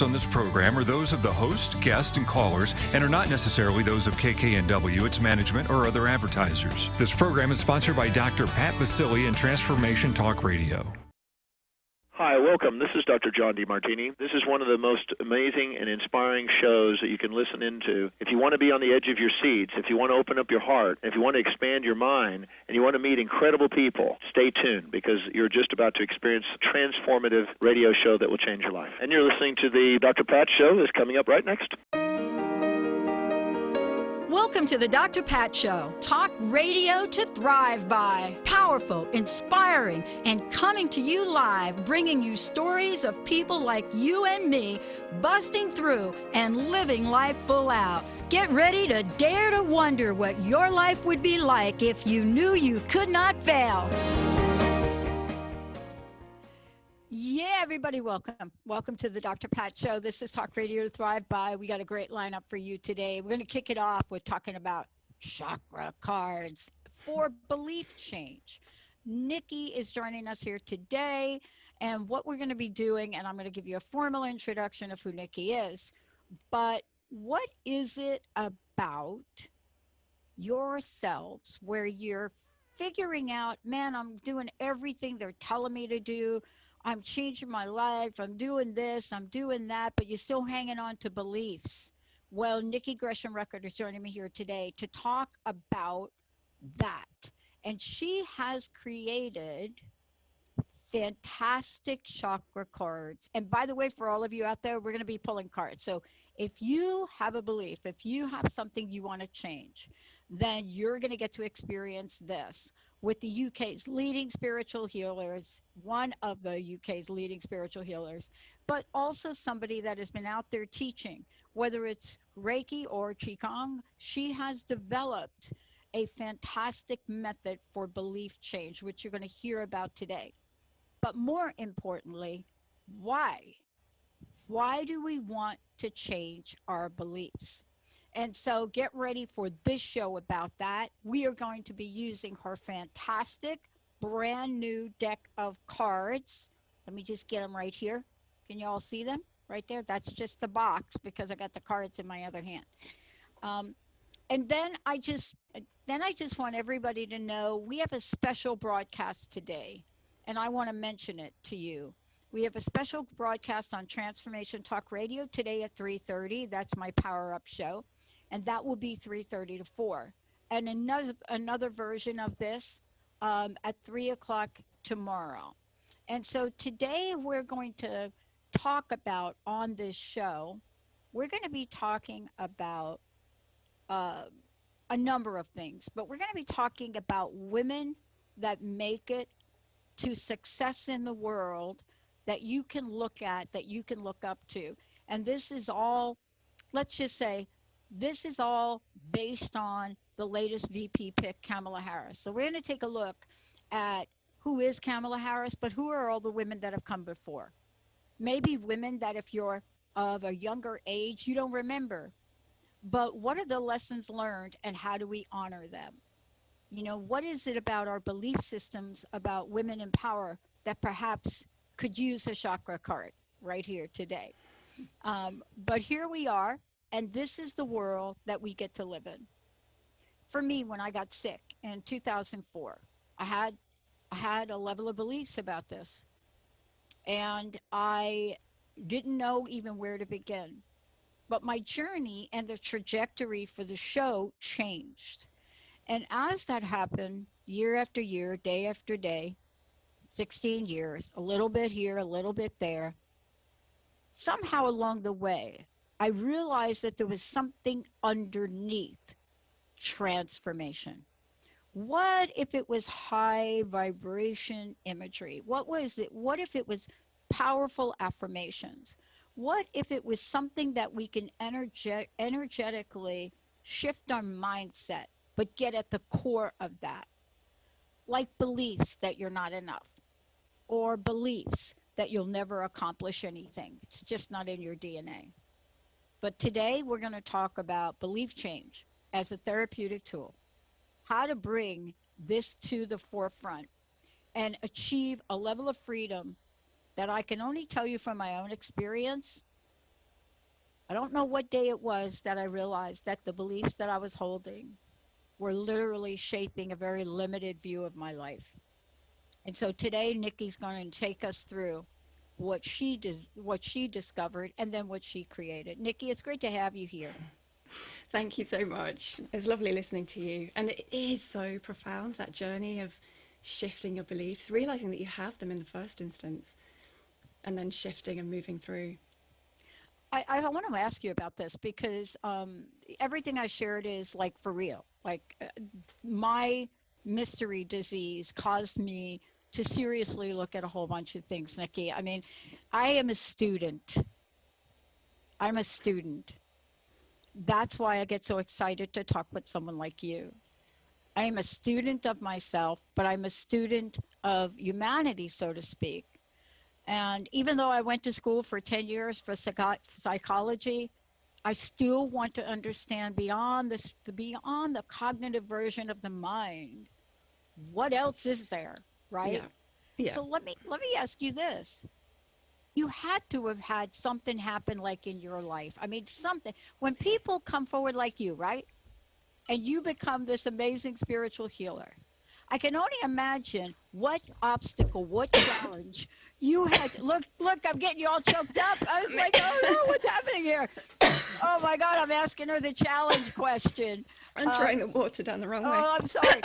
On this program are those of the host, guest, and callers, and are not necessarily those of KKNW, its management, or other advertisers. This program is sponsored by Dr. Pat Basili and Transformation Talk Radio. Hi, welcome. This is Dr. John DeMartini. This is one of the most amazing and inspiring shows that you can listen into. If you want to be on the edge of your seats, if you want to open up your heart, if you want to expand your mind, and you want to meet incredible people, stay tuned because you're just about to experience a transformative radio show that will change your life. And you're listening to the Dr. Pat Show that's coming up right next. Welcome to the Dr. Pat Show. Talk radio to thrive by. Powerful, inspiring, and coming to you live, bringing you stories of people like you and me busting through and living life full out. Get ready to dare to wonder what your life would be like if you knew you could not fail. Yeah, everybody, welcome. Welcome to the Dr. Pat Show. This is Talk Radio to Thrive By. We got a great lineup for you today. We're going to kick it off with talking about chakra cards for belief change. Nikki is joining us here today, and what we're going to be doing, and I'm going to give you a formal introduction of who Nikki is, but what is it about yourselves where you're figuring out, man, I'm doing everything they're telling me to do. I'm changing my life, I'm doing this, I'm doing that, but you're still hanging on to beliefs. Well, Nikki Gresham-Record is joining me here today to talk about that. And she has created fantastic chakra cards. And by the way, for all of you out there, we're going to be pulling cards. So if you have a belief, if you have something you want to change, then you're going to get to experience this with the UK's leading spiritual healers, one of the UK's leading spiritual healers, but also somebody that has been out there teaching, whether it's Reiki or Qigong. She has developed a fantastic method for belief change, which you're going to hear about today. But more importantly, why? Why do we want to change our beliefs? And so get ready for this show about that. We are going to be using her fantastic brand new deck of cards. Let me just get them right here. Can you all see them right there? That's just the box because I got the cards in my other hand. And then I just want everybody to know we have a special broadcast today, and I want to mention it to you. We have a special broadcast on Transformation Talk Radio today at 3:30. That's my Power Up show. And that will be 3:30 to 4. And another version of this at 3 o'clock tomorrow. And so today we're going to talk about on this show, we're going to be talking about a number of things, but we're going to be talking about women that make it to success in the world that you can look at, that you can look up to. And this is all, let's just say, this is all based on the latest VP pick, Kamala Harris. So we're going to take a look at who is Kamala Harris, but who are all the women that have come before. Maybe women that if you're of a younger age, you don't remember. But what are the lessons learned and how do we honor them? You know, what is it about our belief systems about women in power that perhaps could use a chakra card right here today? But here we are. And this is the world that we get to live in. For me, when I got sick in 2004, I had a level of beliefs about this. And I didn't know even where to begin. But my journey and the trajectory for the show changed. And as that happened, year after year, day after day, 16 years, a little bit here, a little bit there, somehow along the way, I realized that there was something underneath transformation. What if it was high vibration imagery? What was it? What if it was powerful affirmations? What if it was something that we can energetically shift our mindset, but get at the core of that? Like beliefs that you're not enough, or beliefs that you'll never accomplish anything. It's just not in your DNA. But today we're going to talk about belief change as a therapeutic tool, how to bring this to the forefront and achieve a level of freedom that I can only tell you from my own experience I don't know what day it was that I realized that the beliefs that I was holding were literally shaping a very limited view of my life. And so today, Nikki's going to take us through what she discovered, and then what she created. Nikki, it's great to have you here. Thank you so much. It's lovely listening to you. And it is so profound, that journey of shifting your beliefs, realizing that you have them in the first instance, and then shifting and moving through. I want to ask you about this because everything I shared is like for real. Like my mystery disease caused me to seriously look at a whole bunch of things, Nikki. I mean, I am a student. I'm a student. That's why I get so excited to talk with someone like you. I am a student of myself, but I'm a student of humanity, so to speak. And even though I went to school for 10 years for psychology, I still want to understand beyond this, beyond the cognitive version of the mind. What else is there, right? Yeah. Yeah. So let me ask you this. You had to have had something happen like in your life. I mean, something. When people come forward like you, right? And you become this amazing spiritual healer. I can only imagine what obstacle, what challenge you had to, look, I'm getting you all choked up. I was like, oh no, what's happening here? Oh my God, I'm asking her the challenge question. I'm throwing the water down the wrong way. Oh, I'm sorry.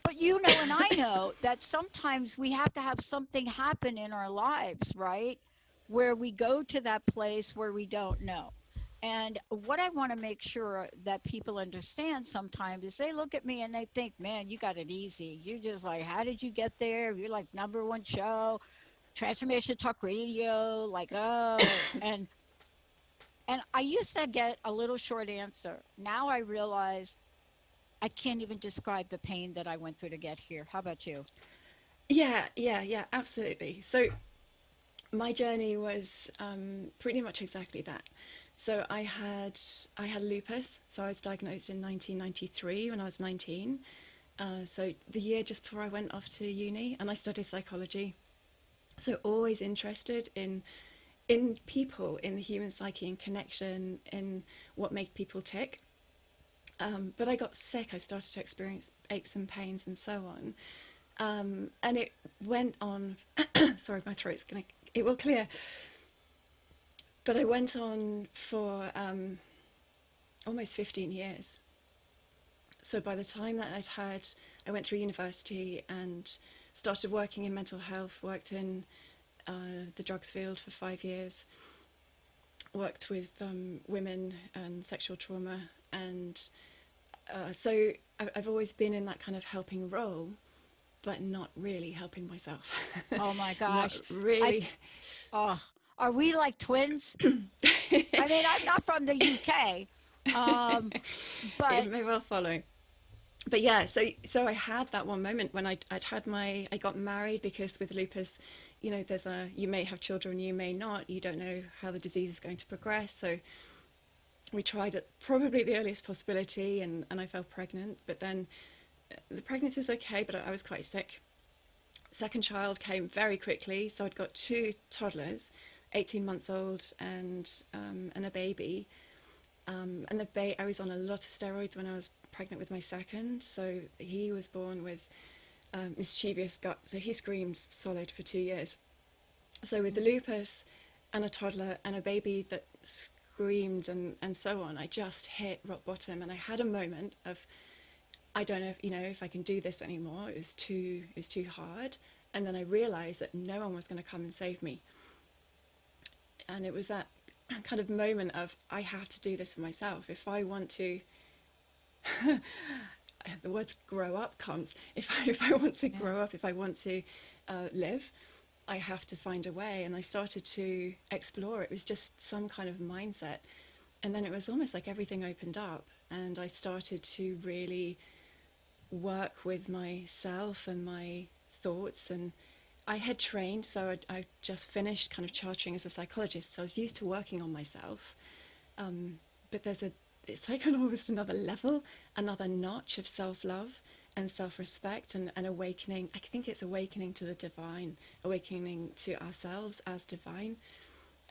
But you know, and I know that sometimes we have to have something happen in our lives, right? Where we go to that place where we don't know. And what I want to make sure that people understand sometimes is they look at me and they think, man, you got it easy. You're just like, how did you get there? You're like #1 show, Transformation Talk Radio, like, oh. And I used to get a little short answer. Now I realize I can't even describe the pain that I went through to get here. How about you? Yeah, absolutely. So my journey was pretty much exactly that. So I had lupus. So I was diagnosed in 1993 when I was 19. So the year just before I went off to uni, and I studied psychology. So always interested in people, in the human psyche, in connection, in what made people tick. But I got sick. I started to experience aches and pains and so on. And it went on. Sorry, my throat's it will clear. But I went on for almost 15 years. So by the time that I went through university and started working in mental health, worked in the drugs field for 5 years, worked with women and sexual trauma. And so I've always been in that kind of helping role, but not really helping myself. Oh my gosh. Not really. Are we like twins? I mean, I'm not from the UK, but It may well follow. But yeah, so I had that one moment when I got married, because with lupus, you know, you may have children, you may not, you don't know how the disease is going to progress. So we tried at probably the earliest possibility, and I fell pregnant, but then the pregnancy was okay, but I was quite sick. Second child came very quickly, so I'd got 2 toddlers, 18 months old and a baby. And I was on a lot of steroids when I was pregnant with my second, so he was born with mischievous gut, so he screamed solid for 2 years. So with the lupus and a toddler and a baby that screamed and so on, I just hit rock bottom, and I had a moment of, I don't know if I can do this anymore. It was too hard. And then I realized that no one was going to come and save me. And it was that kind of moment of, I have to do this for myself. If I want to, the words grow up comes. If I want to grow up, if I want to live, I have to find a way. And I started to explore. It was just some kind of mindset. And then it was almost like everything opened up, and I started to really work with myself and my thoughts. And I had trained, so I just finished kind of chartering as a psychologist, so I was used to working on myself. But it's like almost another level, another notch of self-love and self-respect and awakening. I think it's awakening to the divine, awakening to ourselves as divine.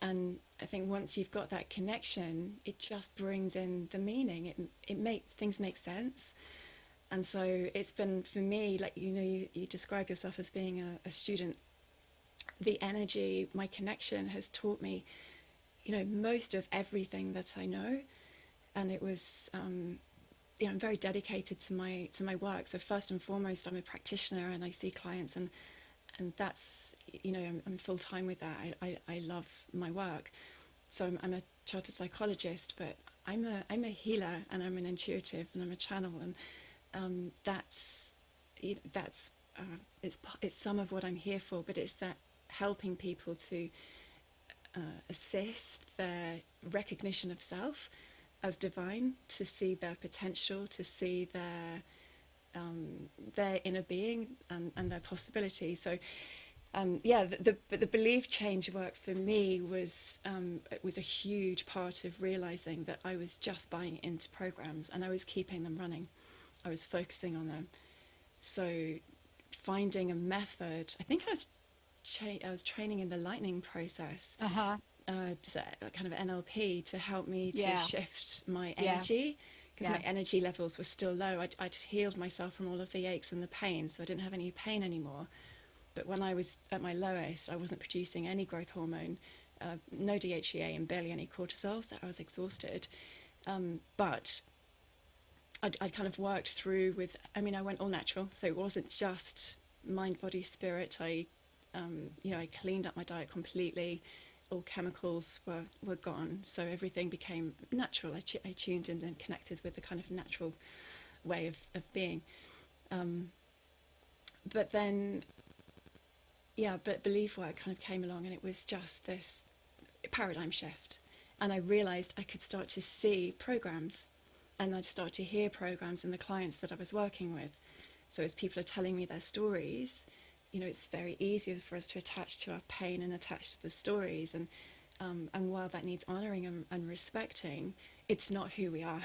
And I think once you've got that connection, it just brings in the meaning. It makes things make sense. And so it's been, for me, like, you describe yourself as being a student. The energy, my connection has taught me, most of everything that I know. And it was, I'm very dedicated to my work. So first and foremost, I'm a practitioner and I see clients, and that's, I'm full time with that. I love my work. So I'm a chartered psychologist, but I'm a healer, and I'm an intuitive, and I'm a channel, and it's some of what I'm here for. But it's that helping people to assist their recognition of self as divine, to see their potential, to see their inner being, and their possibility. So the belief change work for me was it was a huge part of realizing that I was just buying into programs and I was keeping them running. I was focusing on them. So finding a method, I think I was training in the lightning process, kind of NLP, to help me to shift my energy, because my energy levels were still low. I'd healed myself from all of the aches and the pain, so I didn't have any pain anymore. But when I was at my lowest, I wasn't producing any growth hormone, no DHEA, and barely any cortisol, so I was exhausted. But I'd kind of worked through with, I went all natural, so it wasn't just mind, body, spirit. I cleaned up my diet completely. All chemicals were gone, so everything became natural. I tuned in and connected with the kind of natural way of being. But then, but belief work kind of came along, and it was just this paradigm shift. And I realized I could start to see programs, and I'd start to hear programs in the clients that I was working with. So as people are telling me their stories, it's very easy for us to attach to our pain and attach to the stories. And while that needs honoring and respecting, it's not who we are.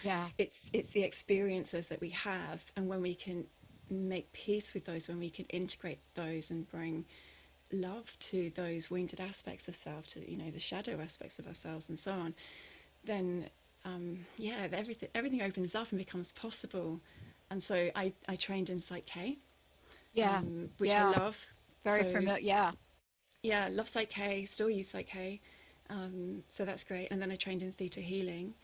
Yeah. It's the experiences that we have. And when we can make peace with those, when we can integrate those and bring love to those wounded aspects of self, to, the shadow aspects of ourselves and so on, then, everything opens up and becomes possible. And so I trained in Psych K. Which I love. Very familiar. Yeah, love Psych K, still use Psych K. So that's great. And then I trained in theta healing.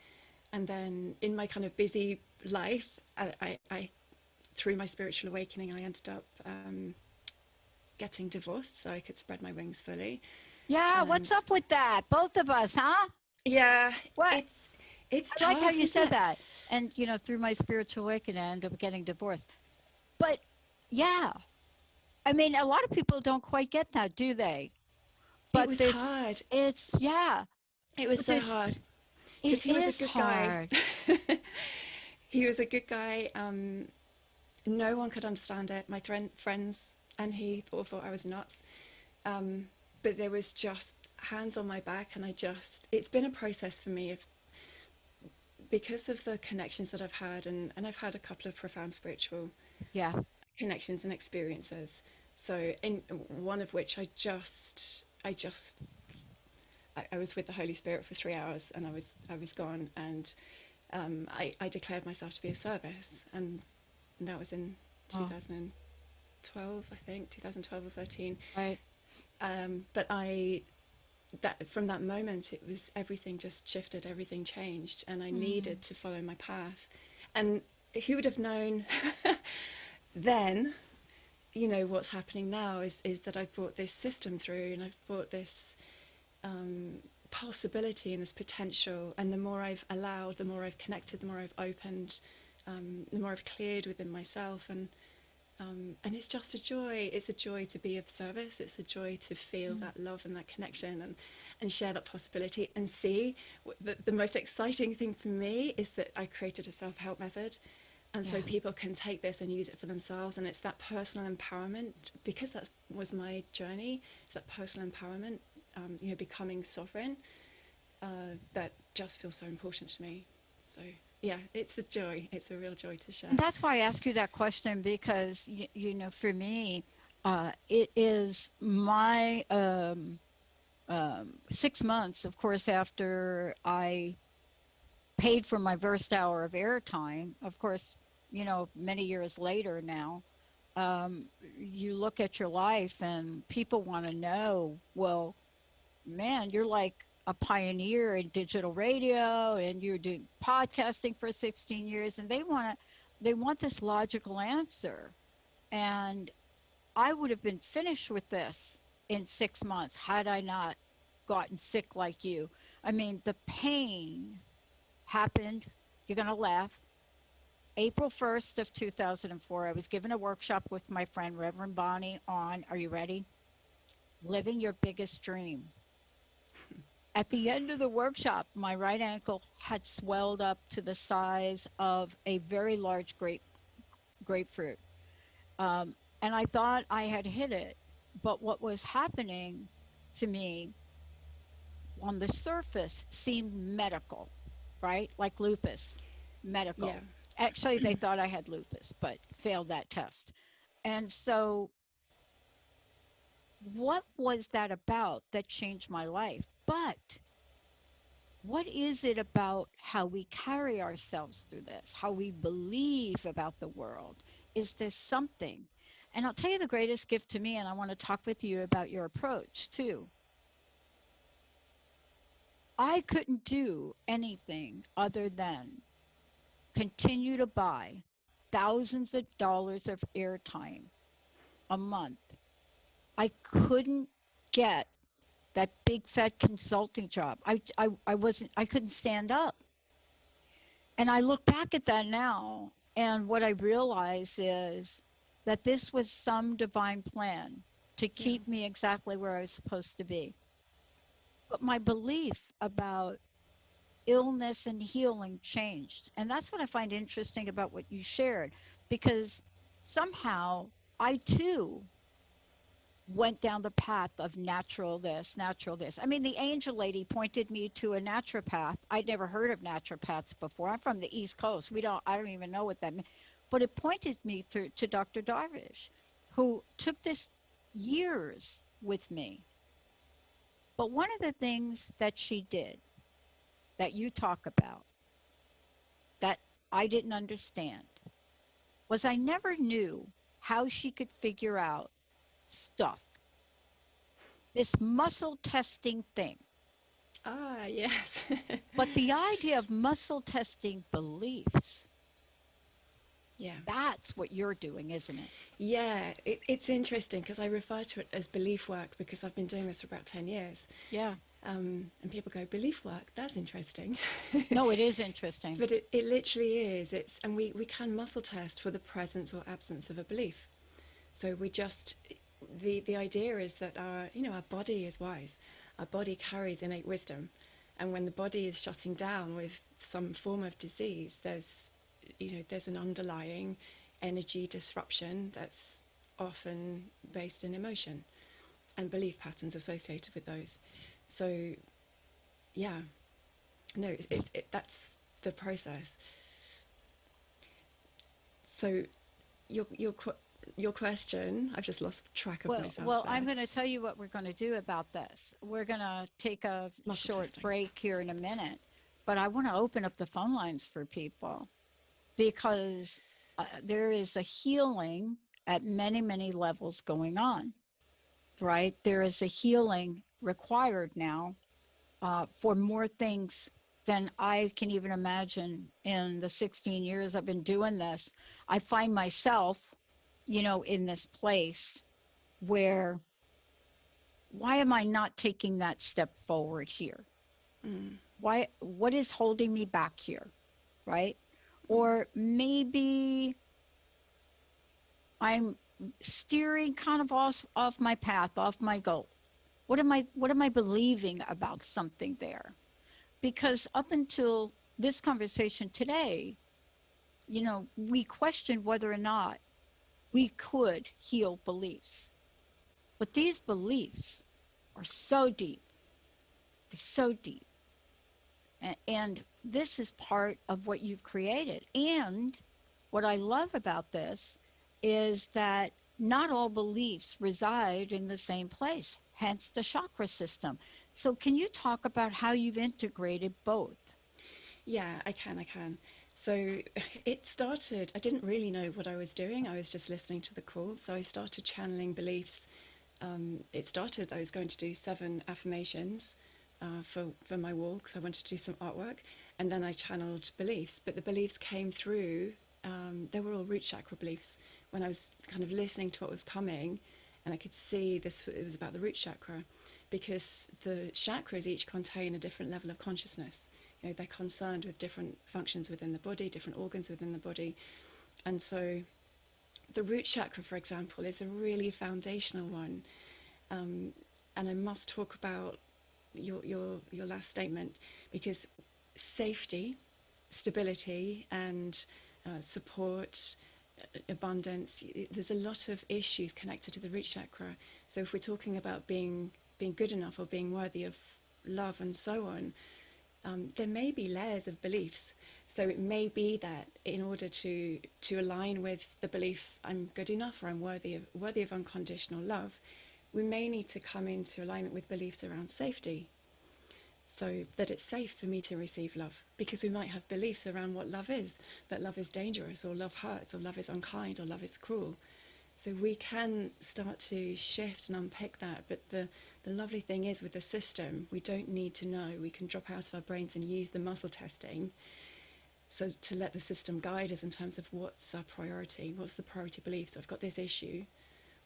And then in my kind of busy life, I through my spiritual awakening, I ended up getting divorced so I could spread my wings fully. Yeah, what's up with that? Both of us, huh? Yeah. What? It's I tough, like how you said that. And, through my spiritual awakening, I ended up getting divorced. But, yeah. A lot of people don't quite get that, do they? But it was hard. It was so hard. It is hard. He was a good guy. No one could understand it. My friends and he all thought I was nuts. But there was just hands on my back, and it's been a process for me because of the connections that I've had, and I've had a couple of profound spiritual connections and experiences. So in one of which I was with the Holy Spirit for 3 hours, and I was gone, and I declared myself to be of service, and that was in 2012, I think, 2012 or 13. Right. But from that moment, it was, everything just shifted, everything changed, and I needed to follow my path. And who would have known then, what's happening now is that I've brought this system through, and I've brought this possibility and this potential. And the more I've allowed, the more I've connected, the more I've opened, the more I've cleared within myself. And it's just a joy. It's a joy to be of service. It's a joy to feel that love and that connection, and share that possibility, and see. The most exciting thing for me is that I created a self-help method. And so people can take this and use it for themselves. And it's that personal empowerment, because that was my journey. It's that personal empowerment, becoming sovereign, that just feels so important to me. So, yeah, it's a joy. It's a real joy to share. And that's why I ask you that question, because, for me, it is my 6 months, of course, after I paid for my first hour of airtime, of course, many years later now, you look at your life and people want to know, well, man, you're like a pioneer in digital radio and you're doing podcasting for 16 years and they want this logical answer. And I would have been finished with this in 6 months had I not gotten sick like you. I mean, the pain happened, you're going to laugh, April 1st of 2004. I was given a workshop with my friend Reverend Bonnie on, are you ready? Living your biggest dream. At the end of the workshop, my right ankle had swelled up to the size of a very large grapefruit. And I thought I had hit it. But what was happening to me on the surface seemed medical, right? Like lupus, medical. Yeah. Actually, they thought I had lupus, but failed that test. And so what was that about that changed my life? But what is it about how we carry ourselves through this, how we believe about the world? Is there something? And I'll tell you the greatest gift to me, and I want to talk with you about your approach too. I couldn't do anything other than continue to buy thousands of dollars of airtime a month. I couldn't get that big fat consulting job. I couldn't stand up. And I look back at that now, and what I realize is that this was some divine plan to keep me exactly where I was supposed to be. But my belief about illness and healing changed. And that's what I find interesting about what you shared, because somehow I too went down the path of natural this. I mean, the angel lady pointed me to a naturopath. I'd never heard of naturopaths before. I'm from the East Coast. I don't even know what that means. But it pointed me to Dr. Darvish, who took this years with me. But one of the things that she did that you talk about that I didn't understand was I never knew how she could figure out stuff. This muscle testing thing. Ah, yes. But the idea of muscle testing beliefs, Yeah. that's what you're doing, isn't it? Yeah, it's interesting because I refer to it as belief work because I've been doing this for about 10 years. Yeah. And people go, belief work, that's interesting. No, it is interesting. But it literally is. And we can muscle test for the presence or absence of a belief. So we just, the idea is that our body is wise. Our body carries innate wisdom. And when the body is shutting down with some form of disease, there's an underlying energy disruption that's often based in emotion and belief patterns associated with those. So, yeah, no, that's the process. So, your question, I've just lost track of myself. Well, there. I'm going to tell you what we're going to do about this. We're going to take a short break here in a minute, but I want to open up the phone lines for people because there is a healing at many, many levels going on, right? There is a healing required now for more things than I can even imagine. In the 16 years I've been doing this, I find myself, in this place where, why am I not taking that step forward here? What is holding me back here, right? Or maybe I'm steering kind of off my path, off my goal. What am I believing about something there? Because up until this conversation today, we questioned whether or not we could heal beliefs. But these beliefs are so deep. They're so deep. And this is part of what you've created. And what I love about this is that not all beliefs reside in the same place. hence the chakra system. So can you talk about how you've integrated both? Yeah, I can. So it started, I didn't really know what I was doing. I was just listening to the call. So I started channeling beliefs. It started, I was going to do 7 affirmations for my wall because I wanted to do some artwork. And then I channeled beliefs. But the beliefs came through, they were all root chakra beliefs. When I was kind of listening to what was coming, and I could see this, it was about the root chakra, because the chakras each contain a different level of consciousness. You know, they're concerned with different functions within the body, different organs within the body. And so the root chakra, for example, is a really foundational one. And I must talk about your last statement, because safety, stability, and support, abundance, there's a lot of issues connected to the root chakra. So if we're talking about being good enough or being worthy of love and so on, there may be layers of beliefs. So it may be that in order to align with the belief I'm good enough or I'm worthy of unconditional love, we may need to come into alignment with beliefs around safety, so that it's safe for me to receive love, because we might have beliefs around what love is, that love is dangerous, or love hurts, or love is unkind, or love is cruel. So we can start to shift and unpick that. But the lovely thing is, with the system, we don't need to know. We can drop out of our brains and use the muscle testing, so to let the system guide us in terms of what's our priority, what's the priority belief. So I've got this issue,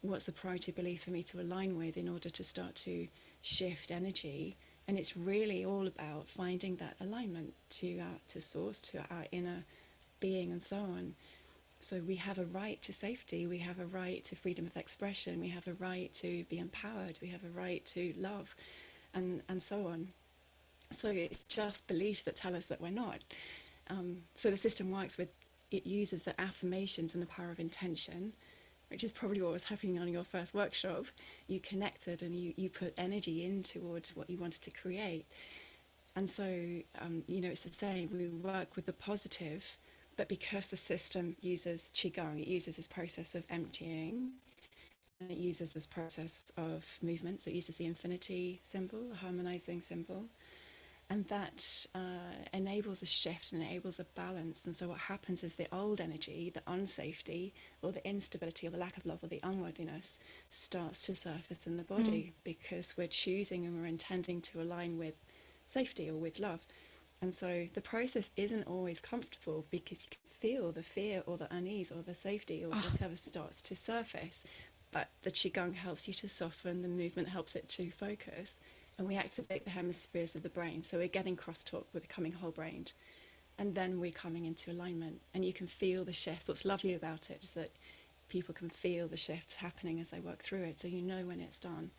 what's the priority belief for me to align with in order to start to shift energy. And it's really all about finding that alignment to source, to our inner being, and so on. So we have a right to safety, we have a right to freedom of expression, we have a right to be empowered, we have a right to love, and so on. So it's just beliefs that tell us that we're not. So the system works with, it uses the affirmations and the power of intention, which is probably what was happening on your first workshop. You connected and you put energy in towards what you wanted to create. And so, you know, it's the same. We work with the positive, but because the system uses Qigong, it uses this process of emptying, and it uses this process of movement. So it uses the infinity symbol, the harmonizing symbol. And that enables a shift and enables a balance. And so what happens is the old energy, the unsafety, or the instability, or the lack of love, or the unworthiness starts to surface in the body, because we're choosing and we're intending to align with safety or with love. And so the process isn't always comfortable, because you can feel the fear or the unease or the safety or whatever starts to surface. But the Qigong helps you to soften, the movement helps it to focus. And we activate the hemispheres of the brain. So we're getting crosstalk, we're becoming whole-brained. And then we're coming into alignment. And you can feel the shifts. What's lovely about it is that people can feel the shifts happening as they work through it. So you know when it's done.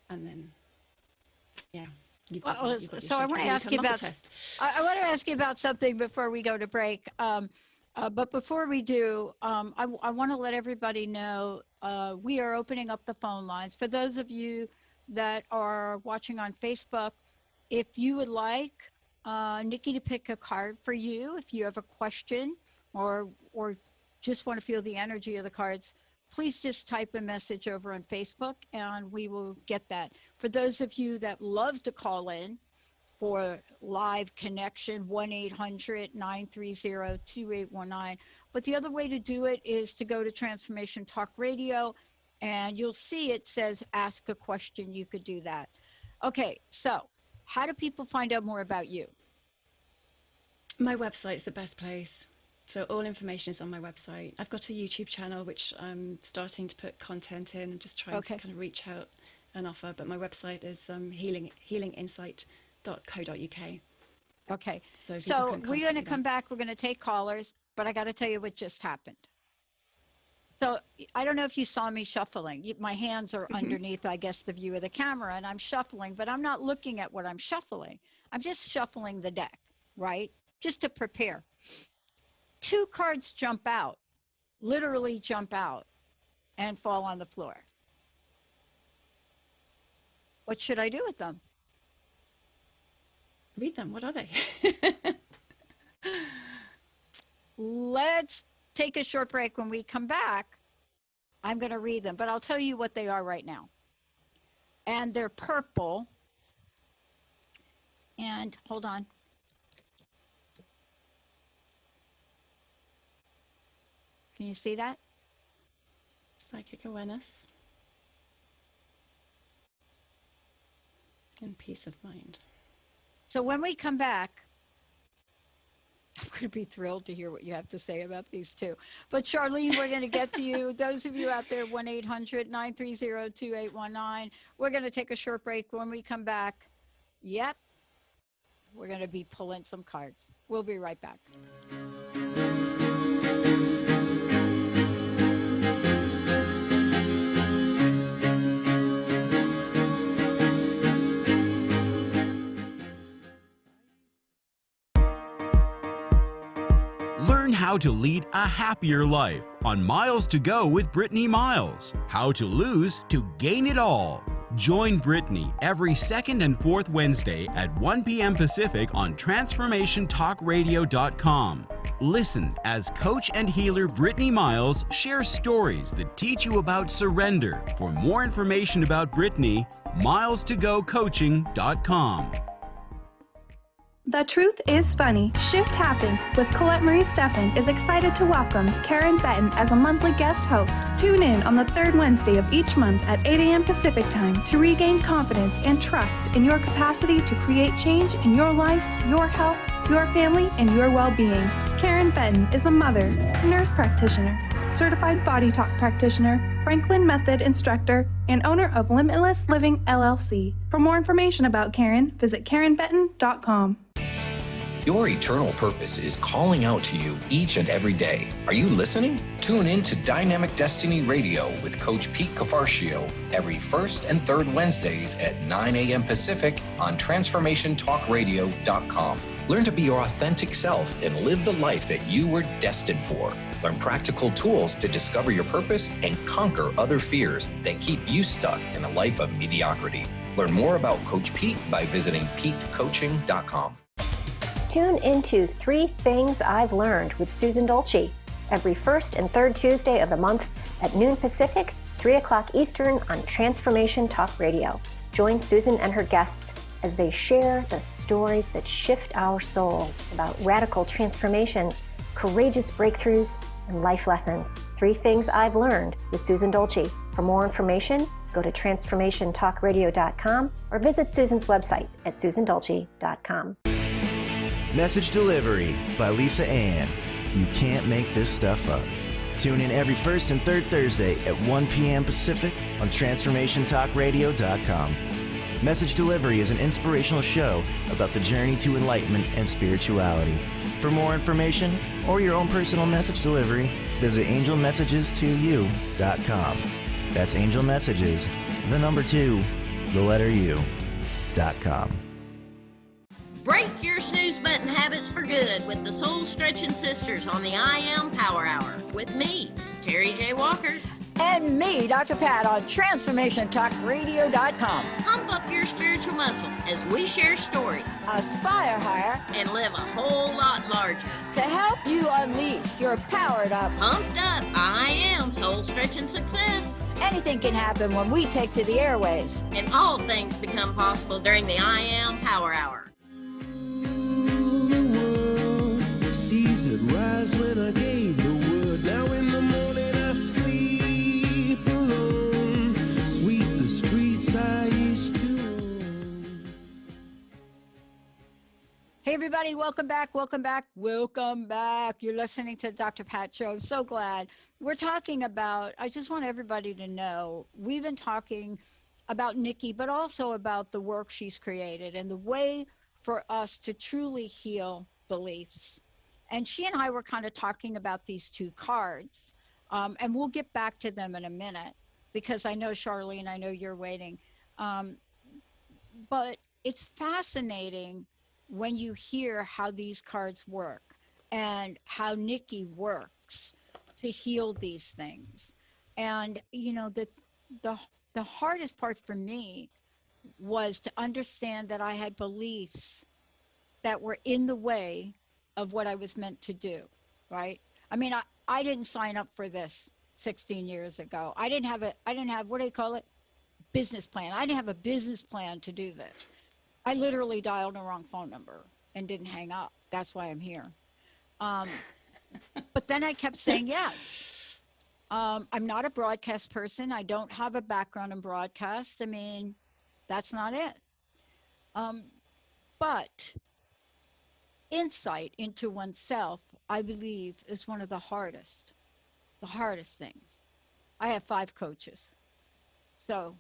And then, yeah. So I want to ask you about, I want to ask you about something before we go to break. But before we do, I want to let everybody know we are opening up the phone lines. For those of you that are watching on Facebook, if you would like Nikki to pick a card for you, if you have a question or just want to feel the energy of the cards, please just type a message over on Facebook and we will get that. For those of you that love to call in for live connection, 1-800-930-2819. But the other way to do it is to go to Transformation Talk Radio, and you'll see it says ask a question. You could do that. Okay, so how do people find out more about you? My website's the best place. So all information is on my website. I've got a YouTube channel, which I'm starting to put content in. I'm just trying to kind of reach out and offer. But my website is healinginsight.co.uk. Okay, so we're going to come back. We're going to take callers, but I got to tell you what just happened. So I don't know if you saw me shuffling. My hands are underneath, I guess, the view of the camera, and I'm shuffling, but I'm not looking at what I'm shuffling. I'm just shuffling the deck, right? Just to prepare. 2 cards jump out, literally jump out and fall on the floor. What should I do with them? Read them. What are they? Let's take a short break. When we come back, I'm going to read them, but I'll tell you what they are right now. and they're purple. And hold on. Can you see that? Psychic awareness and peace of mind. So when we come back, I'm going to be thrilled to hear what you have to say about these two. But Charlene, we're going to get to you. Those of you out there, 1-800-930-2819. We're going to take a short break. When we come back, yep, we're going to be pulling some cards. We'll be right back. Learn how to lead a happier life on Miles to Go with Brittany Miles. How to lose to gain it all. Join Brittany every second and fourth Wednesday at 1 p.m. Pacific on TransformationTalkRadio.com. Listen as coach and healer Brittany Miles shares stories that teach you about surrender. For more information about Brittany, milestogocoaching.com. The Truth is Funny Shift Happens with Colette Marie Steffen is excited to welcome Karen Benton as a monthly guest host. Tune in on the third Wednesday of each month at 8 a.m. Pacific Time to regain confidence and trust in your capacity to create change in your life, your health, your family, and your well-being. Karen Benton is a mother, nurse practitioner, certified body talk practitioner, Franklin Method instructor, and owner of Limitless Living LLC. For more information about Karen, visit KarenBenton.com. Your eternal purpose is calling out to you each and every day. Are you listening? Tune in to Dynamic Destiny Radio with Coach Pete Cafarcio every first and third Wednesdays at 9 a.m. Pacific on TransformationTalkRadio.com. Learn to be your authentic self and live the life that you were destined for. Learn practical tools to discover your purpose and conquer other fears that keep you stuck in a life of mediocrity. Learn more about Coach Pete by visiting PeteCoaching.com. Tune into 3 Things I've Learned with Susan Dolce every first and third Tuesday of the month at noon Pacific, 3 o'clock Eastern on Transformation Talk Radio. Join Susan and her guests as they share the stories that shift our souls about radical transformations, courageous breakthroughs, and life lessons. 3 Things I've Learned with Susan Dolce. For more information, go to TransformationTalkRadio.com or visit Susan's website at susandolce.com. Message Delivery by Lisa Ann. You can't make this stuff up. Tune in every first and third Thursday at 1 p.m. Pacific on TransformationTalkRadio.com. Message Delivery is an inspirational show about the journey to enlightenment and spirituality. For more information or your own personal message delivery, visit angelmessages2u.com. That's Angel Messages, the number 2, the letter U.com. Break your snooze button habits for good with the Soul Stretching Sisters on the I Am Power Hour with me, Terry J. Walker. And me, Dr. Pat, on TransformationTalkRadio.com. Pump up your spiritual muscle as we share stories, aspire higher, and live a whole lot larger. To help you unleash your powered up, pumped up, I Am Soul Stretching Success. Anything can happen when we take to the airways. And all things become possible during the I Am Power Hour. Seas had rise when I gave the word. Now in the morning I sleep alone. Sweep the streets I used to own. Hey everybody, welcome back. You're listening to the Dr. Pat Show. I'm so glad. We're talking about, I just want everybody to know, we've been talking about Nikki, but also about the work she's created and the way for us to truly heal beliefs. And she and I were kind of talking about these 2 cards, and we'll get back to them in a minute because I know, Charlene, I know you're waiting. But it's fascinating when you hear how these cards work and how Nikki works to heal these things. And, you know, the hardest part for me was to understand that I had beliefs that were in the way of what I was meant to do, right? I mean, I didn't sign up for this 16 years ago. I didn't have, what do you call it? business plan. I didn't have a business plan to do this. I literally dialed the wrong phone number and didn't hang up. That's why I'm here. But then I kept saying yes. I'm not a broadcast person. I don't have a background in broadcast. I mean, that's not it. But insight into oneself, I believe, is one of the hardest things. I have 5 coaches. So,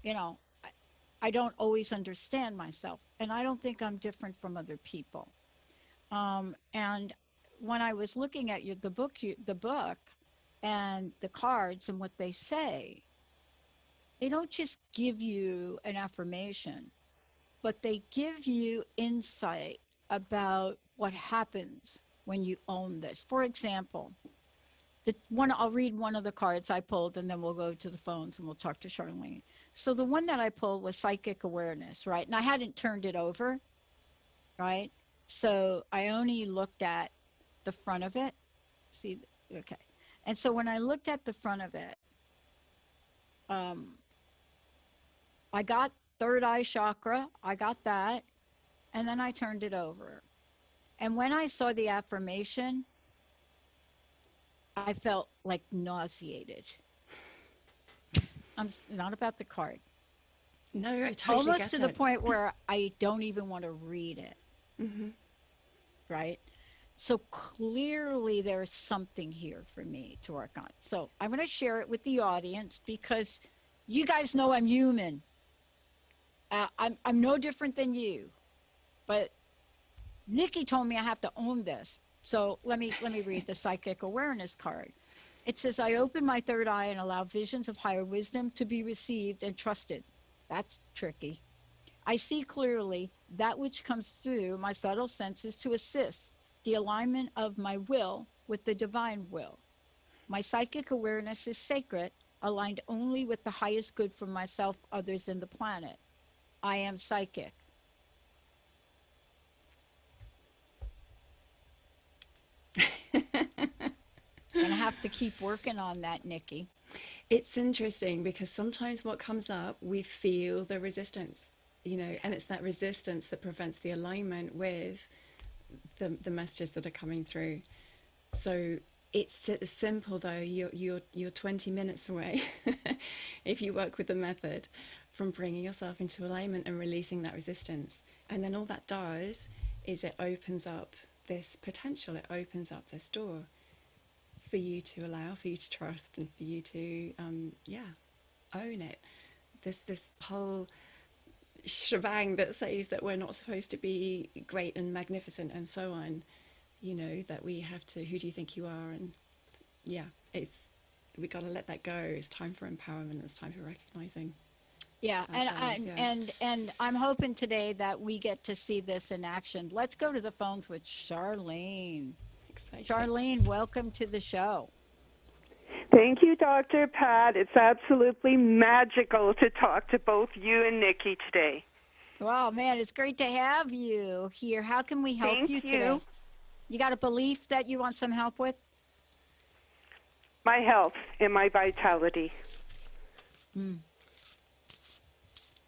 you know, I don't always understand myself, and I don't think I'm different from other people. And when I was looking at the book and the cards and what they say, they don't just give you an affirmation, but they give you insight about what happens when you own this. For example, I'll read one of the cards I pulled, and then we'll go to the phones and we'll talk to Charlene. So the one that I pulled was psychic awareness, right? And I hadn't turned it over, right? So I only looked at the front of it. See, okay. And so when I looked at the front of it, I got third eye chakra. I got that. And then I turned it over. And when I saw the affirmation, I felt like nauseated. I'm not about the card. No, I totally almost get to it. the point where I don't even want to read it. Mm-hmm. Right? So clearly there's something here for me to work on. So I'm going to share it with the audience because you guys know I'm human. I'm no different than you. But Nikki told me I have to own this. So let me read the psychic awareness card. It says, I open my third eye and allow visions of higher wisdom to be received and trusted. That's tricky. I see clearly that which comes through my subtle senses to assist the alignment of my will with the divine will. My psychic awareness is sacred, aligned only with the highest good for myself, others, and the planet. I am psychic. I'm gonna have to keep working on that, Nikki. It's interesting because sometimes what comes up, we feel the resistance, and it's that resistance that prevents the alignment with the messages that are coming through. So it's simple though. You're 20 minutes away if you work with the method from bringing yourself into alignment and releasing that resistance. And then all that does is it opens up this potential. It opens up this door for you to allow, for you to trust, and for you to own it. This whole shebang that says that we're not supposed to be great and magnificent and so on, that we have to, who do you think you are? And we got to let that go. It's time for empowerment. It's time for recognizing. Yeah, and I'm hoping today that we get to see this in action. Let's go to the phones with Charlene. Exciting. Charlene, welcome to the show. Thank you, Dr. Pat. It's absolutely magical to talk to both you and Nikki today. Wow, man, it's great to have you here. How can we help you today? You got a belief that you want some help with? My health and my vitality. I'm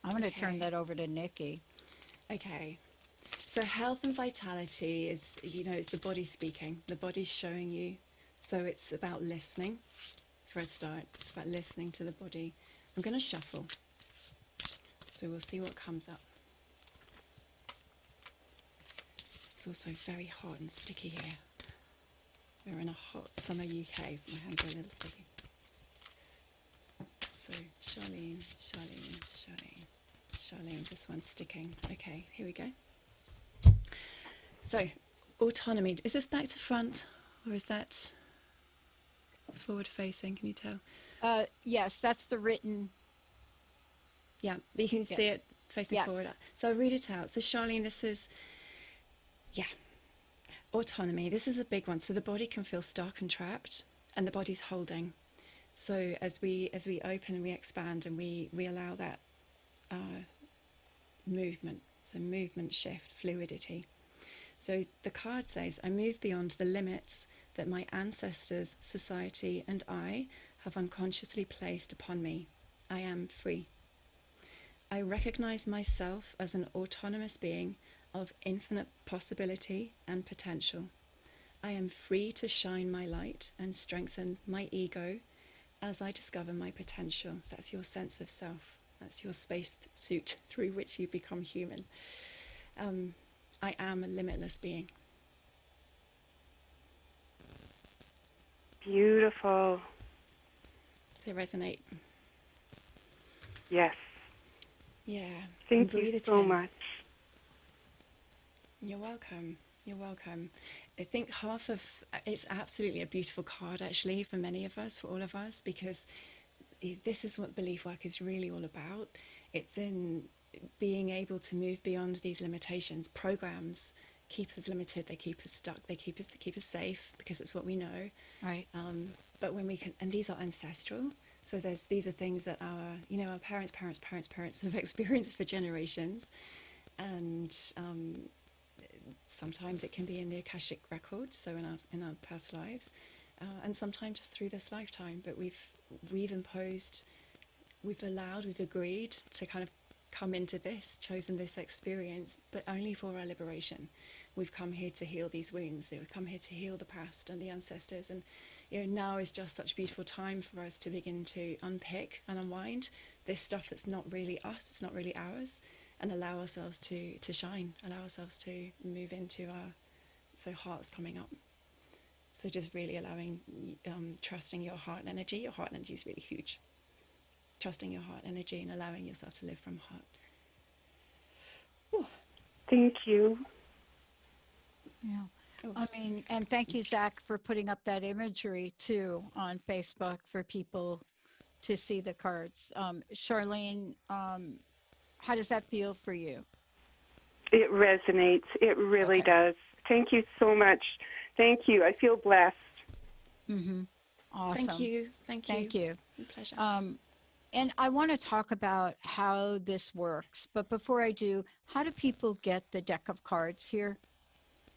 going to turn that over to Nikki. Okay. So health and vitality is, it's the body speaking. The body's showing you. So it's about listening for a start. It's about listening to the body. I'm going to shuffle. So we'll see what comes up. It's also very hot and sticky here. We're in a hot summer UK, so my hands are a little sticky. So Charlene, this one's sticking. Okay, here we go. So, autonomy. Is this back to front, or is that forward facing? Can you tell? Yes, that's the written. Yeah, you can see it facing forward. So I'll read it out. So Charlene, this is, autonomy. This is a big one. So the body can feel stuck and trapped, and the body's holding. So as we open and we expand and we allow that movement, so movement, shift, fluidity. So the card says, I move beyond the limits that my ancestors, society, and I have unconsciously placed upon me. I am free. I recognize myself as an autonomous being of infinite possibility and potential. I am free to shine my light and strengthen my ego as I discover my potential. So that's your sense of self. That's your space suit through which you become human. I am a limitless being. Beautiful. Does it resonate? Yes. Yeah. Thank you so much. You're welcome. You're welcome. I think it's absolutely a beautiful card, actually, for many of us, for all of us, because this is what belief work is really all about. It's in being able to move beyond these limitations. Programs keep us limited, they keep us stuck, they keep us safe because it's what we know. Right. But when we can, and these are ancestral. So these are things that our parents have experienced for generations, and sometimes it can be in the Akashic records, so in our past lives, and sometimes just through this lifetime. But we've agreed to kind of come into this, chosen this experience, but only for our liberation. We've come here to heal these wounds. We've come here to heal the past and the ancestors, and now is just such a beautiful time for us to begin to unpick and unwind this stuff that's not really us, it's not really ours, and allow ourselves to shine, allow ourselves to move into our heart's coming up. So just really allowing, trusting your heart energy. Your heart energy is really huge. Trusting your heart energy and allowing yourself to live from heart. Ooh. Thank you. Yeah. I mean, and thank you, Zach, for putting up that imagery too on Facebook for people to see the cards. Charlene, how does that feel for you? It resonates. It really does. Thank you so much. Thank you. I feel blessed. Mm-hmm. Awesome. Thank you. Thank you. Thank you. My pleasure. And I want to talk about how this works. But before I do, how do people get the deck of cards here?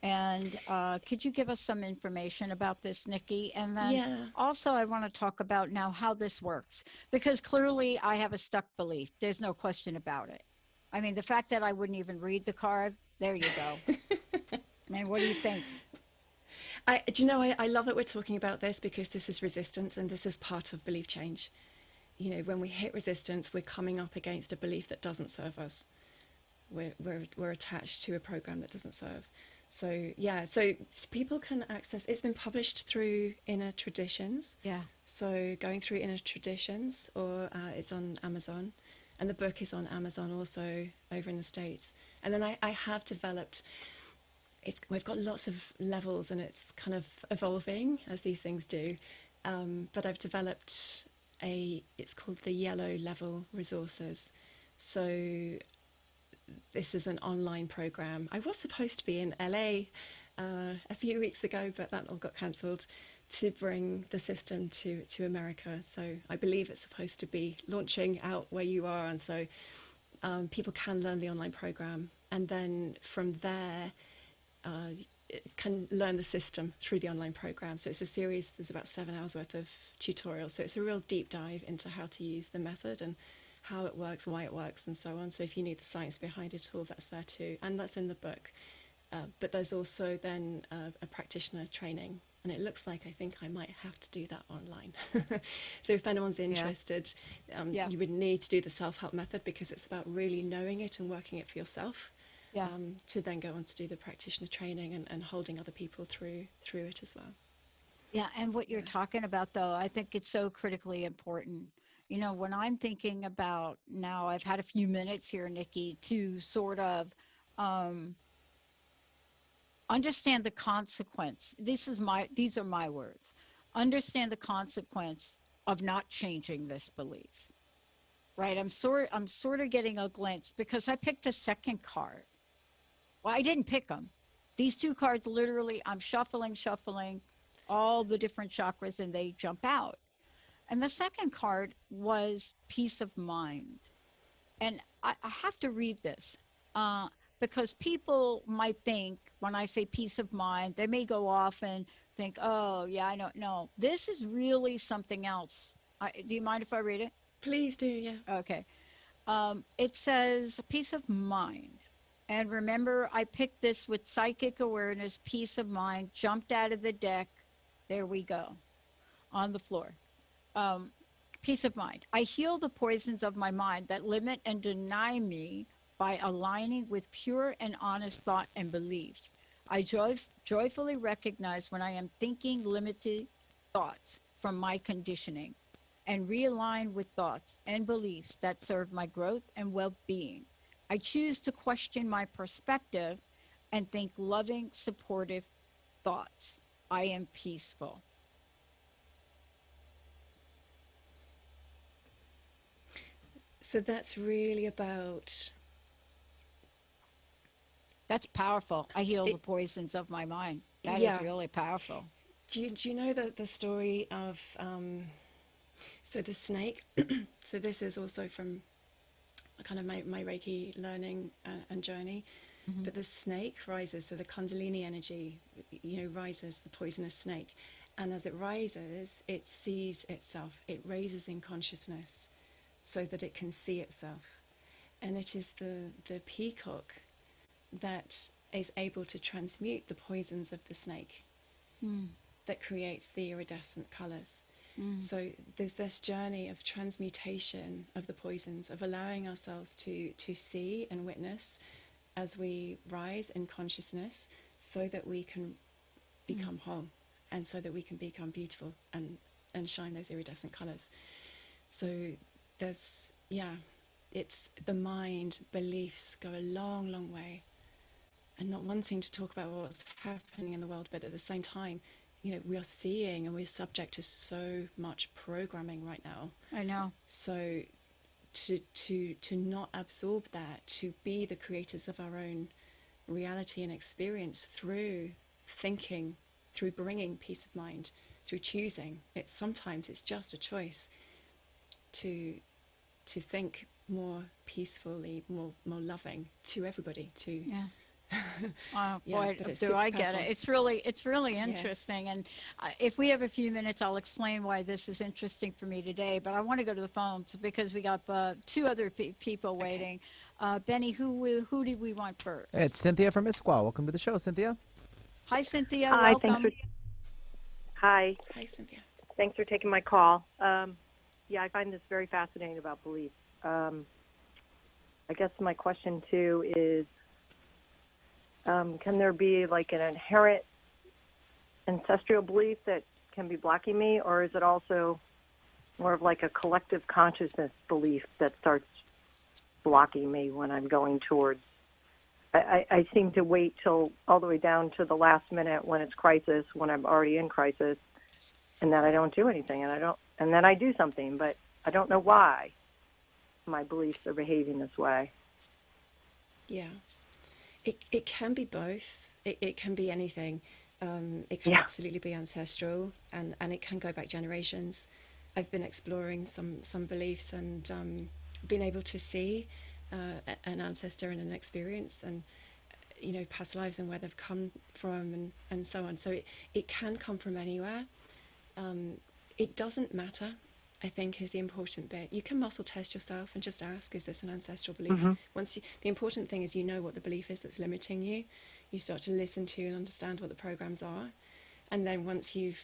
And could you give us some information about this, Nikki? And then also I want to talk about now how this works, because clearly I have a stuck belief. There's no question about it. I mean, the fact that I wouldn't even read the card, there you go. I mean, what do you think? I love that we're talking about this, because this is resistance and this is part of belief change. When we hit resistance, we're coming up against a belief that doesn't serve us. We're attached to a program that doesn't serve. So people can access, it's been published through Inner Traditions. Yeah. So going through Inner Traditions, or it's on Amazon, and the book is on Amazon also over in the States. And then I have developed, we've got lots of levels and it's kind of evolving as these things do. But I've developed it's called the Yellow Level Resources. So this is an online program. I was supposed to be in LA a few weeks ago, but that all got cancelled, to bring the system to America. So I believe it's supposed to be launching out where you are. And so people can learn the online program. And then from there, can learn the system through the online program. So it's a series, there's about 7 hours worth of tutorials. So it's a real deep dive into how to use the method and how it works, why it works, and so on. So if you need the science behind it all, that's there too. And that's in the book. But there's also then a practitioner training. And it looks like I think I might have to do that online. So if anyone's interested, you would need to do the self-help method, because it's about really knowing it and working it for yourself. To then go on to do the practitioner training and holding other people through it as well. Yeah, and what you're talking about, though, I think it's so critically important. When I'm thinking about now, I've had a few minutes here, Nikki, to sort of understand the consequence. These are my words. Understand the consequence of not changing this belief. Right? I'm sort of getting a glimpse, because I picked a second card. Well, I didn't pick them. These two cards, literally, I'm shuffling all the different chakras, and they jump out. And the second card was peace of mind. And I have to read this because people might think when I say peace of mind, they may go off and think, oh, yeah, I don't know. This is really something else. Do you mind if I read it? Please do, yeah. Okay. It says peace of mind. And remember, I picked this with psychic awareness, peace of mind, jumped out of the deck. There we go, on the floor. Peace of mind. I heal the poisons of my mind that limit and deny me by aligning with pure and honest thought and belief. I joyfully recognize when I am thinking limited thoughts from my conditioning and realign with thoughts and beliefs that serve my growth and well-being. I choose to question my perspective and think loving, supportive thoughts. I am peaceful. So that's really about... That's powerful. I heal the poisons of my mind. That is really powerful. Do you know the story of... so the snake, so this is also from kind of my Reiki learning and journey, but the snake rises, so the Kundalini energy, rises, the poisonous snake. And as it rises, it sees itself, it raises in consciousness so that it can see itself. And it is the peacock that is able to transmute the poisons of the snake that creates the iridescent colors. So there's this journey of transmutation of the poisons, of allowing ourselves to see and witness as we rise in consciousness so that we can become whole and so that we can become beautiful and shine those iridescent colors. So there's, it's the mind, beliefs go a long, long way. And not wanting to talk about what's happening in the world, but at the same time, we are seeing and we're subject to so much programming right now. I know. So to not absorb that, to be the creators of our own reality and experience through thinking, through bringing peace of mind, through choosing. Sometimes it's just a choice to think more peacefully, more loving to everybody. Oh Yeah, boy, do I get it. It's really interesting. And if we have a few minutes, I'll explain why this is interesting for me today. But I want to go to the phones because we got two other people waiting. Benny, who do we want first? It's Cynthia from Issaquah. Welcome to the show, Cynthia. Hi, Cynthia. Hi, Welcome. Hi, Cynthia. Thanks for taking my call. I find this very fascinating about belief. I guess my question too is, can there be like an inherent ancestral belief that can be blocking me, or is it also more of like a collective consciousness belief that starts blocking me when I'm going towards? I seem to wait till all the way down to the last minute when it's crisis, when I'm already in crisis, and then I don't do anything, and then I do something, but I don't know why my beliefs are behaving this way. Yeah. It can be both. It can be anything. It can absolutely be ancestral, and it can go back generations. I've been exploring some beliefs and been able to see an ancestor and an experience, and past lives and where they've come from, and so on. So it can come from anywhere. It doesn't matter, I think, is the important bit. You can muscle test yourself and just ask, is this an ancestral belief? The important thing is what the belief is that's limiting you. You start to listen to and understand what the programs are. And then once you've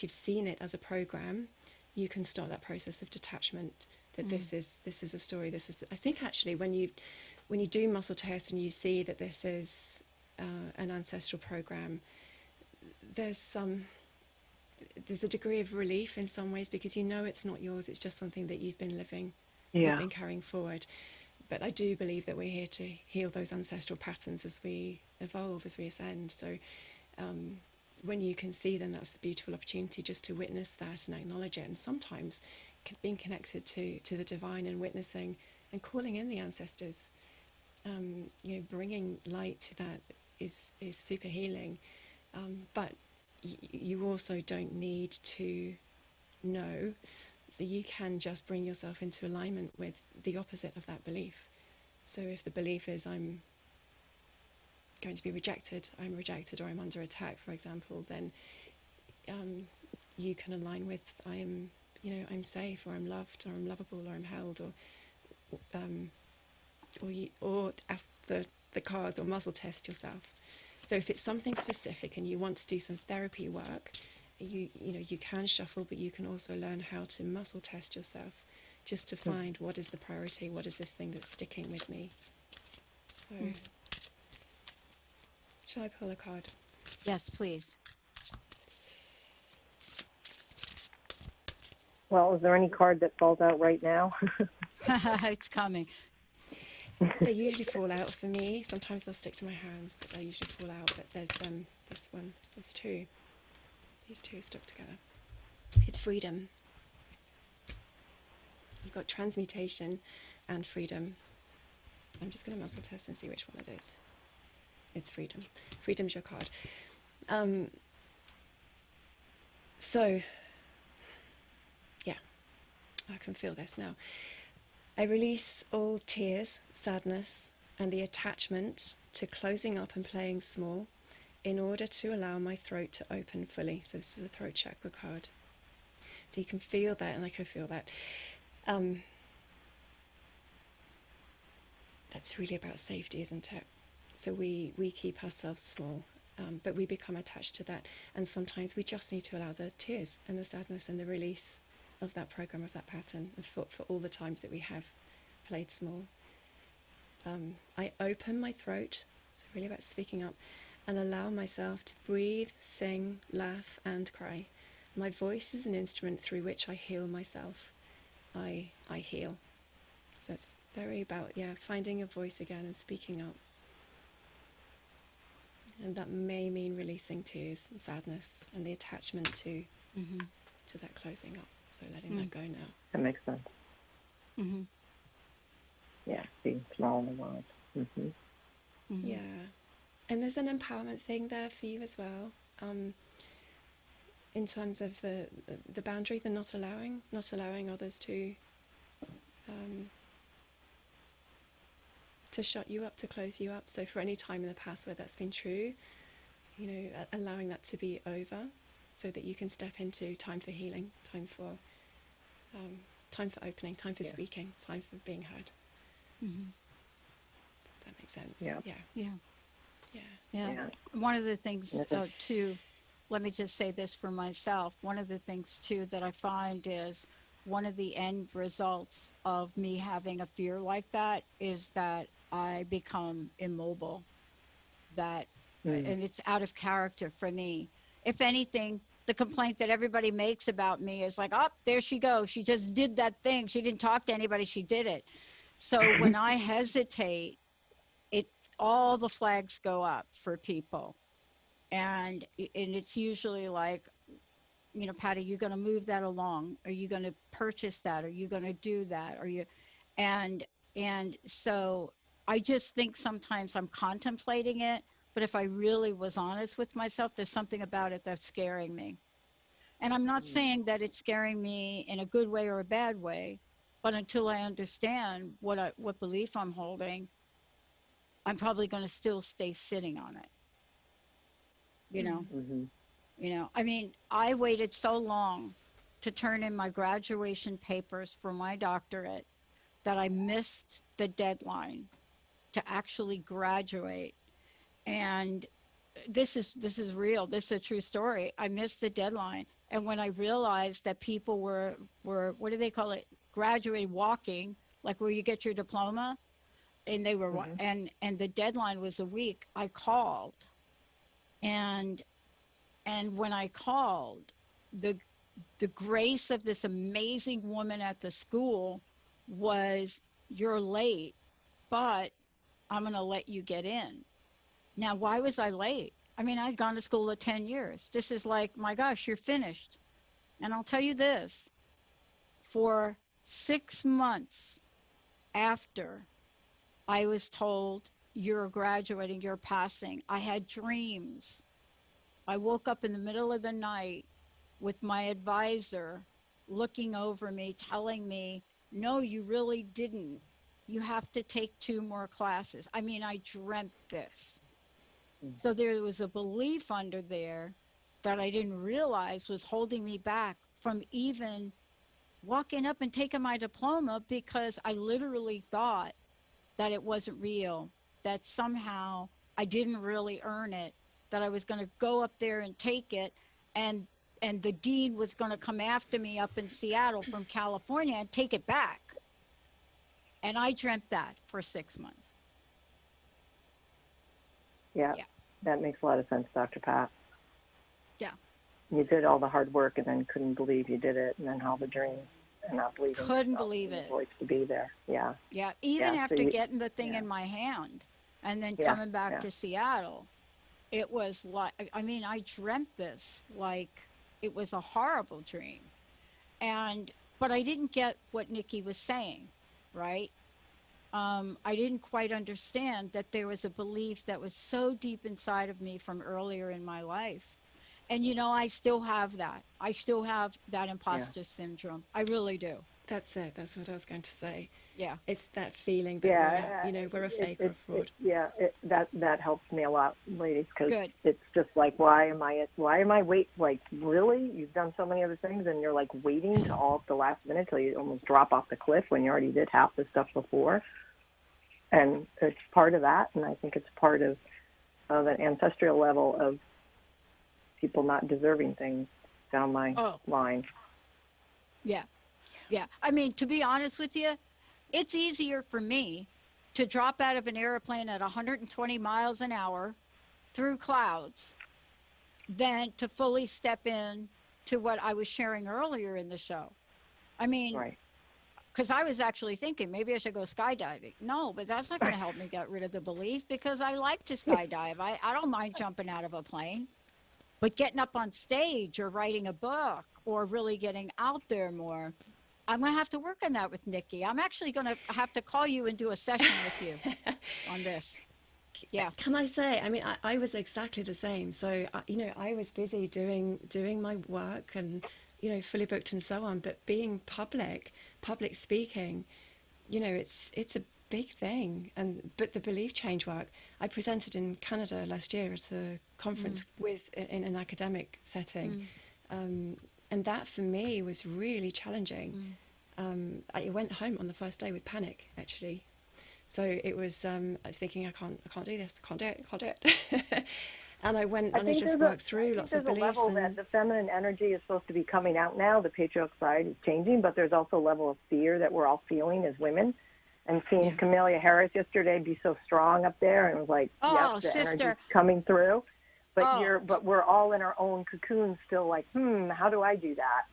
seen it as a program, you can start that process of detachment, that this is a story. I think actually when you do muscle test and you see that this is an ancestral program, there's a degree of relief in some ways, because it's not yours, it's just something that you've been living, you've been carrying forward. But I do believe that we're here to heal those ancestral patterns as we evolve, as we ascend. So when you can see them, that's a beautiful opportunity just to witness that and acknowledge it. And sometimes being connected to the divine and witnessing and calling in the ancestors, bringing light to that is super healing. But you also don't need to know, so you can just bring yourself into alignment with the opposite of that belief. So if the belief is I'm going to be rejected, or I'm under attack, for example, then you can align with I am I'm safe, or I'm loved, or I'm lovable, or I'm held, or ask the cards or muscle test yourself. So if it's something specific and you want to do some therapy work, you can shuffle, but you can also learn how to muscle test yourself, just to find what is the priority, what is this thing that's sticking with me. So, shall I pull a card? Yes, please. Well, is there any card that falls out right now? It's coming. They usually fall out for me. Sometimes they'll stick to my hands, but they usually fall out. But there's this one. There's two. These two are stuck together. It's freedom. You've got transmutation and freedom. I'm just going to muscle test and see which one it is. It's freedom. Freedom's your card. So, yeah, I can feel this now. I release all tears, sadness, and the attachment to closing up and playing small in order to allow my throat to open fully. So this is a throat chakra card. So you can feel that, and I can feel that. That's really about safety, isn't it? So we keep ourselves small, but we become attached to that. And sometimes we just need to allow the tears and the sadness and the release of that program, of that pattern, for all the times that we have played small. I open my throat, so really about speaking up, and allow myself to breathe, sing, laugh, and cry. My voice is an instrument through which I heal myself. I heal. So it's very about, finding a voice again and speaking up. And that may mean releasing tears and sadness and the attachment to that closing up. So letting that go now. That makes sense. Yeah, being small in the world. Yeah. And there's an empowerment thing there for you as well. In terms of the boundary, the not allowing others to shut you up, to close you up. So for any time in the past where that's been true, allowing that to be over, so that you can step into time for healing, time for opening, time for speaking, time for being heard. Does that make sense? Yeah. One of the things too, let me just say this for myself. One of the things too that I find is one of the end results of me having a fear like that is that I become immobile. And it's out of character for me. If anything, the complaint that everybody makes about me is like, oh, there she goes. She just did that thing. She didn't talk to anybody. She did it. So when I hesitate, all the flags go up for people. And it's usually like, Patty, you're going to move that along. Are you going to purchase that? Are you going to do that? And so I just think sometimes I'm contemplating it. But if I really was honest with myself, there's something about it that's scaring me. And I'm not saying that it's scaring me in a good way or a bad way, but until I understand what belief I'm holding, I'm probably going to still stay sitting on it. I mean, I waited so long to turn in my graduation papers for my doctorate that I missed the deadline to actually graduate. And this is real. This is a true story. I missed the deadline. And when I realized that people were what do they call it? Graduating, walking, like where you get your diploma. And they were, and the deadline was a week. I called. And when I called, the grace of this amazing woman at the school was, you're late, but I'm going to let you get in. Now, why was I late? I mean, I'd gone to school 10 years. This is like, my gosh, you're finished. And I'll tell you this, for 6 months after I was told, you're graduating, you're passing, I had dreams. I woke up in the middle of the night with my advisor looking over me, telling me, no, you really didn't. You have to take 2 more classes. I mean, I dreamt this. So there was a belief under there that I didn't realize was holding me back from even walking up and taking my diploma because I literally thought that it wasn't real, that somehow I didn't really earn it, that I was going to go up there and take it, and the dean was going to come after me up in Seattle from California and take it back. And I dreamt that for 6 months. Yeah, Yeah. that makes a lot of sense, Dr. Pat. Yeah. You did all the hard work and then couldn't believe you did it, and then all the dreams and not believing. Couldn't believe it. Voice to be there. Yeah. Yeah. Even Yeah, so after you- getting the thing yeah. in my hand and then Yeah, coming back yeah. to Seattle, it was like, I mean, I dreamt this like it was a horrible dream. But I didn't get what Nikki was saying, right? I didn't quite understand that there was a belief that was so deep inside of me from earlier in my life. And, you know, I still have that. I still have that imposter syndrome. I really do. That's it. That's what I was going to say. Yeah. It's that feeling that we're a fake or a fraud. That helps me a lot, ladies, because Good. it's just like, why am I like, really? You've done so many other things, and you're like waiting to all at the last minute till you almost drop off the cliff when you already did half the stuff before. And it's part of that, and I think it's part of an ancestral level of people not deserving things down my line. Yeah. Yeah. I mean, to be honest with you, it's easier for me to drop out of an airplane at 120 miles an hour through clouds than to fully step in to what I was sharing earlier in the show. I mean, because I was actually thinking maybe I should go skydiving. No, but that's not going to help me get rid of the belief, because I like to skydive. I don't mind jumping out of a plane, but getting up on stage or writing a book or really getting out there more, I'm going to have to work on that with Nikki. I'm actually going to have to call you and do a session with you on this. Yeah. Can I say, I mean, I was exactly the same. So, I was busy doing my work and, fully booked and so on, but being public speaking, it's a big thing. But the belief change work, I presented in Canada last year at a conference in an academic setting. And that for me was really challenging. I went home on the first day with panic, actually. So it was, I was thinking, I can't do this, can't do it. And I went and I just worked through lots of beliefs. There's a level that the feminine energy is supposed to be coming out now. The patriarchal side is changing, but there's also a level of fear that we're all feeling as women. And seeing Camellia Harris yesterday be so strong up there, and it was like, yes, the energy's coming through. But we're all in our own cocoon still, like, how do I do that?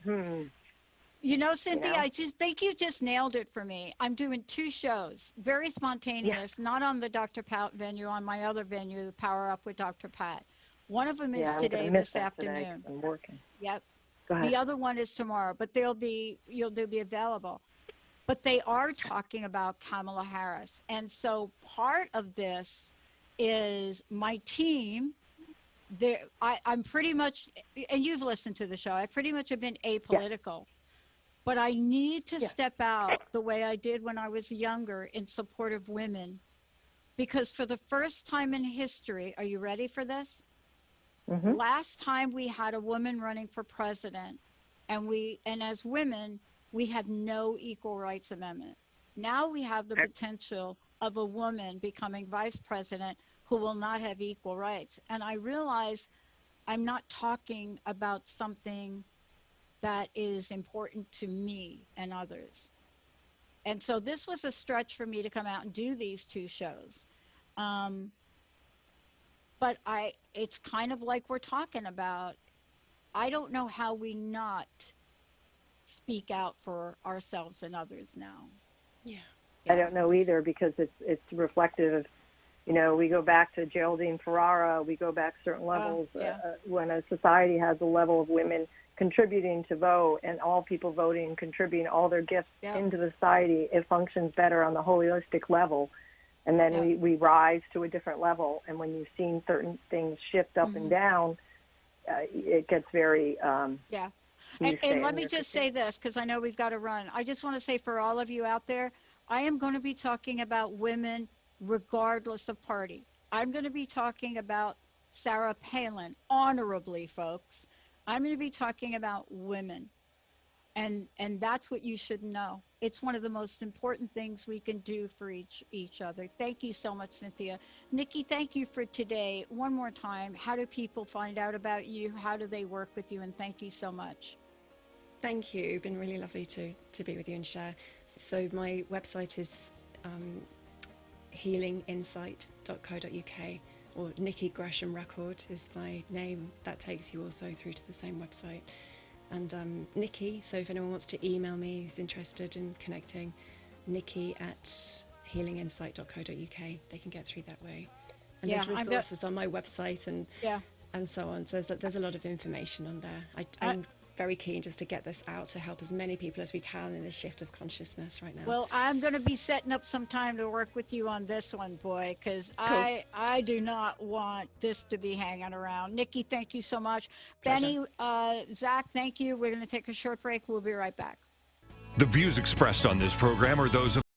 You know, Cynthia, I just think you just nailed it for me. I'm doing 2 shows, very spontaneous, not on the Dr. Pat venue, on my other venue, Power Up with Dr. Pat. One of them is today, this afternoon. I'm working. Yep. Go ahead. The other one is tomorrow, but they'll be available. But they are talking about Kamala Harris. And so part of this is my team. I'm pretty much, and you've listened to the show, I pretty much have been apolitical. But I need to step out the way I did when I was younger in support of women, because for the first time in history, are you ready for this? Last time we had a woman running for president, and as women, we have no equal rights amendment. Now we have the potential of a woman becoming vice president who will not have equal rights. And I realize I'm not talking about something that is important to me and others. And so this was a stretch for me to come out and do these 2 shows. But it's kind of like we're talking about, I don't know how we not speak out for ourselves and others now. Yeah. I don't know either, because it's reflective of, we go back to Geraldine Ferrara, we go back certain levels when a society has a level of women contributing to vote and all people voting, contributing all their gifts into the society, it functions better on the holistic level. And then we rise to a different level. And when you've seen certain things shift up and down, it gets very... And let me just say this, because I know we've got to run. I just want to say for all of you out there, I am going to be talking about women regardless of party. I'm going to be talking about Sarah Palin, honorably, folks. I'm going to be talking about women. And that's what you should know. It's one of the most important things we can do for each other. Thank you so much, Cynthia. Nikki, thank you for today. One more time, how do people find out about you? How do they work with you? And thank you so much. Thank you. It's been really lovely to be with you and share. So my website is healinginsight.co.uk, or Nikki Gresham-Record is my name. That takes you also through to the same website. And Nikki, so if anyone wants to email me who's interested in connecting, Nikki at healinginsight.co.uk, they can get through that way. And there's resources on my website and so on. So there's a lot of information on there. I'm very keen just to get this out to help as many people as we can in this shift of consciousness right now. Well, I'm going to be setting up some time to work with you on this one, boy, because Cool. I do not want this to be hanging around. Nikki, thank you so much. Pleasure. Benny, Zach, thank you. We're going to take a short break. We'll be right back. The views expressed on this program are those of